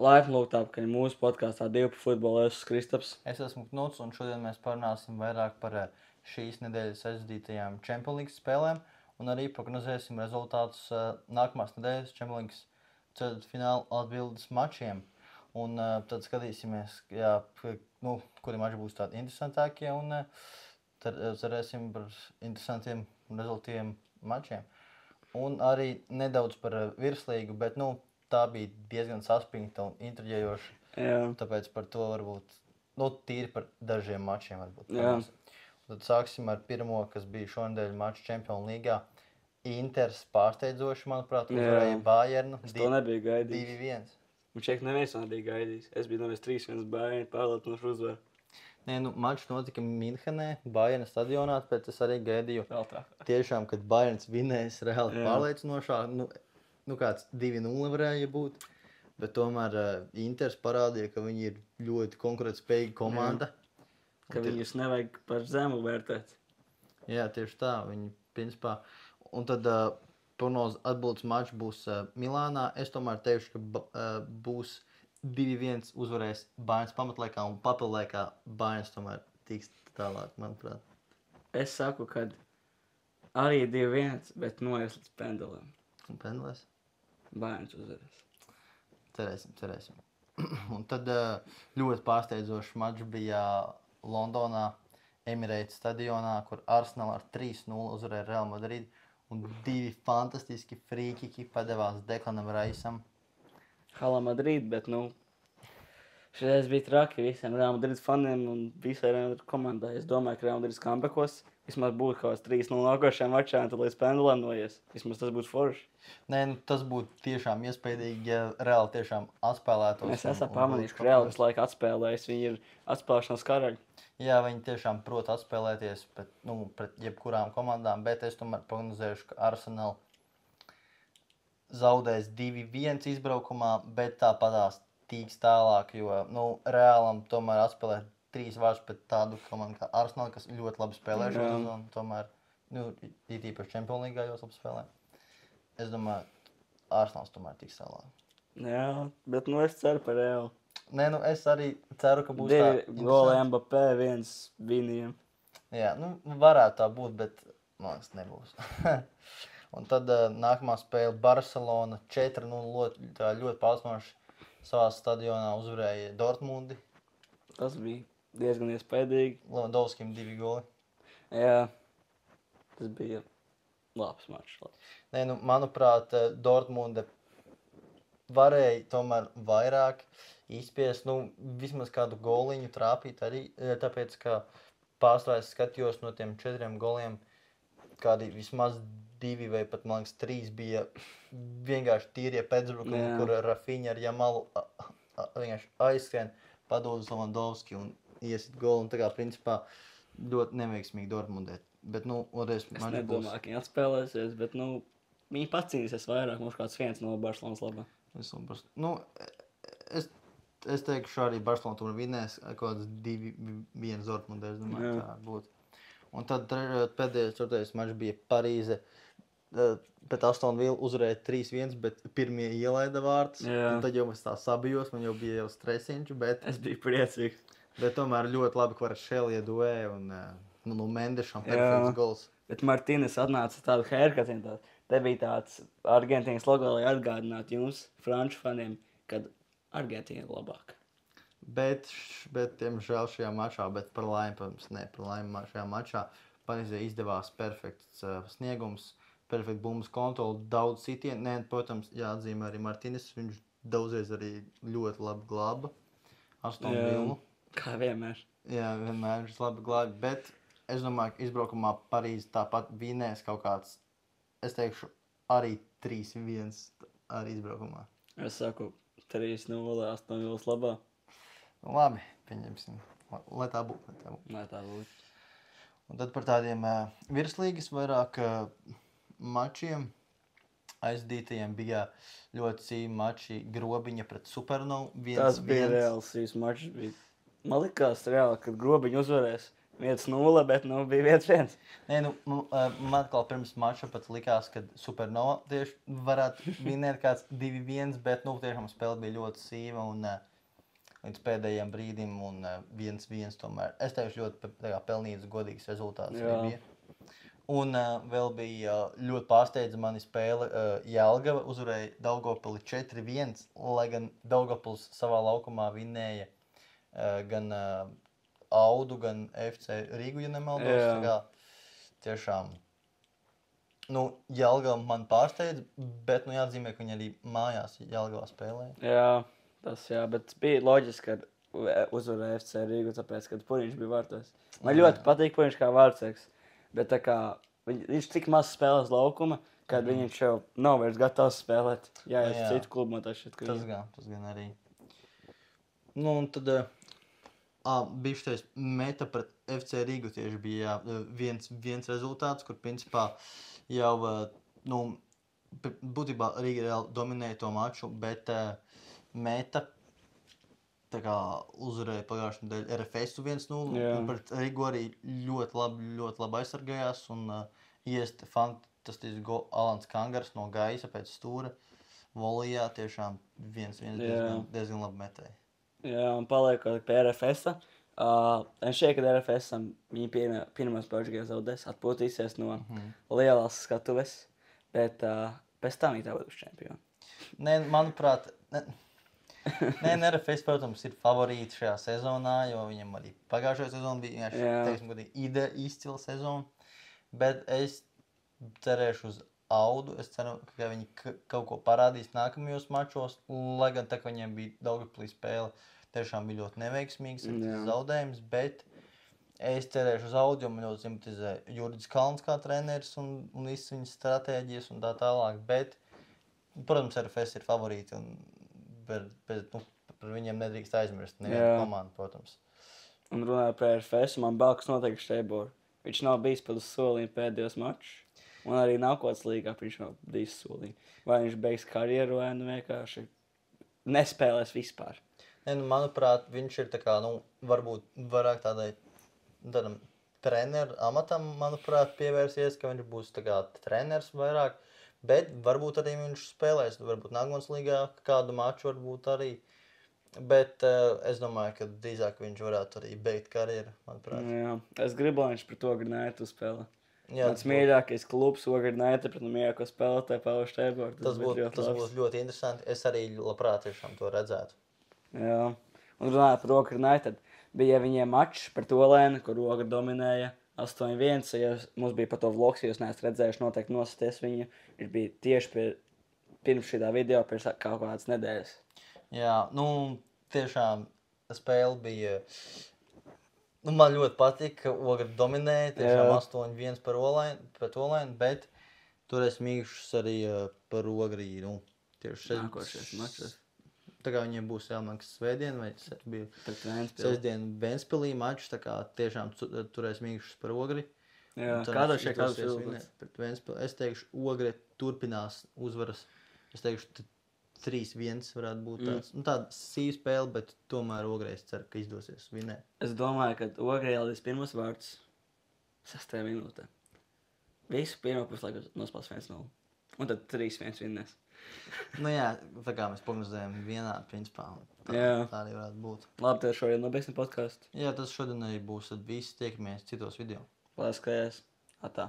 Laipni lūgt atpakaļ mūsu podkāstā Divi par futbolu. Es esmu Kristaps. Es esmu Knuts, un šodien mēs parunāsim vairāk par šīs nedēļas aizdītajām Champions League spēlēm un arī prognozēsim rezultātus nākamās nedēļas Champions League ceturtfināla atbildes mačiem. Un tad skatīsimies, kuri mači būs tādi interesantākie, un tad cerēsim par interesantiem rezultātiem mačiem. Un arī nedaudz par virslīgu, bet tā bija diezgan saspringta un intriģējoša. Jā. Tāpēc par to varbūt tīri par dažiem mačiem. Tad sāksim ar pirmo, kas bija šonadēļ mačs Champions League. Inters pārsteidzoši, manuprāt, uzvarēja Bayernu. Es to nebiju gaidījis. 2-1. Un šeit neviens to nebija gaidījis. Es biju novies 3-1 Bayern pārliecinoši uzvaru. Mačs notika Minhenē, Bayerna stadionā, tāpēc es arī gaidīju. Vēl tā. Tiešām, kad Bayerns vinēs reāli pārliecinošāk, kāds 2-0 varēja būt. Bet tomēr Inters parādīja, ka viņi ir ļoti konkurētspējīga komanda. Ka viņus nevajag par zemu vērtēt. Jā, tieši tā. Viņi, principā. Un tad prognoze atbildes mačs būs Milānā. Es tomēr teikšu, ka būs 2-1 uzvarēs Bayerns pamatlaikā un papildlaikā Bayerns tomēr tiks tālāk, manuprāt. Es saku, ka arī 2-1, bet noies līdz pendelēm. Un pendelēs? Bayerns uzvarēs. Cerēsim. Un tad ļoti pārsteidzošs mačs bija Londonā, Emirates stadionā, kur Arsenal ar 3-0 uzvarēja Real Madrid. Un 2 fantastiski frīkiki padevās Deklanam Raisam. Hala Madrid, bet šreiz bija traki visiem Real Madrid faniem un visai Real Madrid komandai. Es domāju, ka Real Madrid skambekos vismaz būtu kaut kāds 3-0 nākošajām mačām, tad līdz pendelēm noies. Vismaz tas būtu forši. Tas būtu tiešām iespaidīgi, ja Real tiešām atspēlētos. Mēs esam pamanījuši, ka Real visu laiku atspēlējas. Viņi ir atspēlēšanas karaļi. Jā, viņi tiešām prot atspēlēties pret jebkurām komandām, bet es tomēr prognozēšu, ka Arsenal zaudēs 2-1 izbraukumā, bet tāpatās tīks tālāk, jo Realam tomēr atspēlēt 3 vārds pret tādu komandu kā Arsenal, kas ļoti labi spēlē šo sezonu, tomēr, it īpaši Champions League ļoti labi spēlē. Es domāju, Arsenals tomēr tiks tālāk. Jā, bet es ceru par Real. Es arī ceru, ka būs 2 goli Mbappé, 1 Vinijam. Jā, varētu tā būt, bet, tas nebūs. Un tad nākamā spēle Barcelona 4-0 ļoti pārliecinoši savā stadionā uzvarēja Dortmundi. Tas bija diezgan iespaidīgi. Lewandowskim 2 goli. Jā, tas bija labs mačs. Manuprāt, Dortmunde varēja tomēr vairāk izspiest, vismaz kādu goliņu trāpīt arī, tāpēc, ka pārstāvēs skatījos no tiem 4 goliem, kādi vismaz 2 vai pat, man liekas, 3 bija vienkārši tīrie pēcbrukumi, kur Rafinha ar Jamalu vienkārši aizskrien, padod uz Lewandowski un iesit golu. Un tā kā, principā, ļoti neveiksmīgi Dortmundē. Bet, otrais es nedomāju, ka viņi atspēlēsies, bet, viņi pacīnīsies vairāk, mums kāds 1-0 Barcelonas labā. Es teikšu arī Barcelona tur vinēs kaut kāds 2-1 Dortmundē, es domāju, tā būtu. Un tad pēdējais 4. mačs bija Parīze. Pēc Aston Villa uzvarēja 3-1, bet pirmie ielaida vārtus. Tad jau es tā sabijos, man jau bija stresiņš, bet... Es biju priecīgs. Bet tomēr ļoti labi, ka Kvaratskhelia ieduēja un Mendešam perfekts gols. Bet Martīnes atnāca tādu haircutiem. Te bija tāds Argentīnas logo, lai atgādinātu jums, franču faniem, kad Argentīna ir labāka. Bet diemžēl šajā mačā, bet par laimi šajā mačā Parīzē izdevās perfekts sniegums, perfekta bumbas kontrola, daudz sitienu. Protams, jāatzīmē arī Martīnes, viņš daudzreiz arī ļoti labi glāba Aston Villu. Kā vienmēr. Jā, vienmēr viņš labi glāba, bet es domāju, ka izbraukumā Parīze tāpat vinēs kaut kāds, es teikšu, arī 3-1 arī izbraukumā. Es saku 3-0 Aston Villas labā. Labi, pieņemsim. Lai tā būtu. Un tad par tādiem virslīgas vairāk mačiem aizdītajiem bija ļoti cīņa mači Grobiņa pret Supernovu. Tas bija reāls mačs. Man likās reāli, kad Grobiņa uzvarēs, 1-0, bet bija 1-1. Nē, man atkal pirms mača pat likās, ka Supernova tieši varētu vinēt kāds 2-1, bet tiešām spēle bija ļoti sīva un līdz pēdējiem brīdim un 1-1 tomēr. Es teikšu ļoti pelnīts, godīgs rezultāts arī bija. Un vēl bija ļoti pārsteidza mani spēle. Jelgava uzvarēja Daugavpili 4-1, lai gan Daugavpils savā laukumā vinēja gan Audu, gan FC Rīgu, ja nemaldos. Tiešām. Jelgava man pārsteidza, bet jāatzīmē, ka viņi arī mājās Jelgavā spēlēja. Jā, bet bija loģiski, ka uzvarēja FC Rīgu, tāpēc, ka Puriņš bija vārtos. Man ļoti patīk Puriņš kā vārtsargs, bet tā kā viņš tik maz spēlēs laukuma, kad viņš jau nav vairs gatavs spēlēt. Jā, citu klubu man tas šķiet, ka tas gan arī. Un tad bišķies meta pret FC Rīgu tieši bija viens rezultāts, kur principā jau, būtībā Rīga reāli dominēja to maču, bet meta tā kā uzvarēja pagājušajā nedēļā RFS 1-0, un pret Rīgu arī ļoti labi aizsargājās, un iest fantastisks Alans Kangars no gaisa pēc stūra volijā, tiešām 1-1 diezgan labi metēja. Jā, un paliekot pie RFS-a, es šeit, kad RFS-am viņi pirmās pašgājās zaudēs, atpūtīsies no lielās skatuves, bet pēc tam viņi tā būs čempioni. Nē, manuprāt, RFS, protams, ir favorīti šajā sezonā, jo viņam arī pagājušajā sezonā bija vienkārši izcila sezona, bet es cerēšu uz Audu, es ceru, ka viņi kaut ko parādīs nākamajos mačos, lai gan tā, ka viņiem bija Daugavpilī spēle, tiešām bija ļoti neveiksmīgs zaudējums, bet es cerēšu uz Audu, jo man ļoti simpatizē Jurģis Kalns kā treneris un visas viņas stratēģijas un tā tālāk, bet, protams, RFS ir favorīti un par viņiem nedrīkst aizmirst nevienu komandu, protams. Un runāju par RFS, man Balkas noteikti Šteiboru. Viņš nav bijis pat uz solīm pēdējos mačus. Un arī nākotnes līgā viņš nav bijis solī. Vai viņš beigs karjeru, vai vienkārši nespēlēs vispār. Manuprāt, viņš ir tā kā, varbūt vairāk tādam treneru amatam, manuprāt, pievērsies, ka viņš būs tā kā treneris vairāk, bet varbūt arī viņš spēlēs, varbūt nākotnes līgā kādu maču varbūt arī. Bet es domāju, ka drīzāk viņš varētu arī beigt karjeru, manuprāt. Jā, es gribu, lai viņš pret Ogriņaitu spēlē. Mans mīļākais klubs Ogriņaita pret mīļāko spēlētāju Paulu Šteiboru. Tas būs ļoti interesanti. Es arī labprāt tiešām to redzētu. Jā, un runājot par Ogriņaitu, tad bija viņiem mačs pret Olēnu, kur Ogri dominēja 8-1. Ja mums bija par to vlogs, ja jūs neesat redzējuši, noteikti nosaties viņu. Viņš bija tieši pirms šitā video, pirms kaut kādas nedēļas. Jā, tiešām spēle bija, man ļoti patika, ka Ogri dominēja, tiešām 8-1 pret Olēnu, bet toreiz mīkšus arī par Ogri, tieši nākošais mačs. Tā kā viņiem būs jāmaksas svētdien, vai bija sestdien Ventspilī mačs, tā kā tiešām toreiz mīkšus par Ogri. Jā, kādos rezultāts? Es teikšu, Ogri turpinās uzvaras, es teikšu, 3-1 varētu būt tāds. Tāda sīva spēle, bet tomēr Ogrei es ceru, ka izdosies vinēt. Es domāju, ka Ogrei ielīs pirmos vārds 6. minūtē. Visu pirmo puslaiku nospēlēs 1-0. Un tad 3-1 vinnēs. Jā, tā kā mēs prognozējam vienā principā. Tā arī varētu būt. Labi, tad šodien nobeigsim podcastu. Jā, tas šodien arī būs. Tad visi tiekamies citos video. Lai skaties. Atā.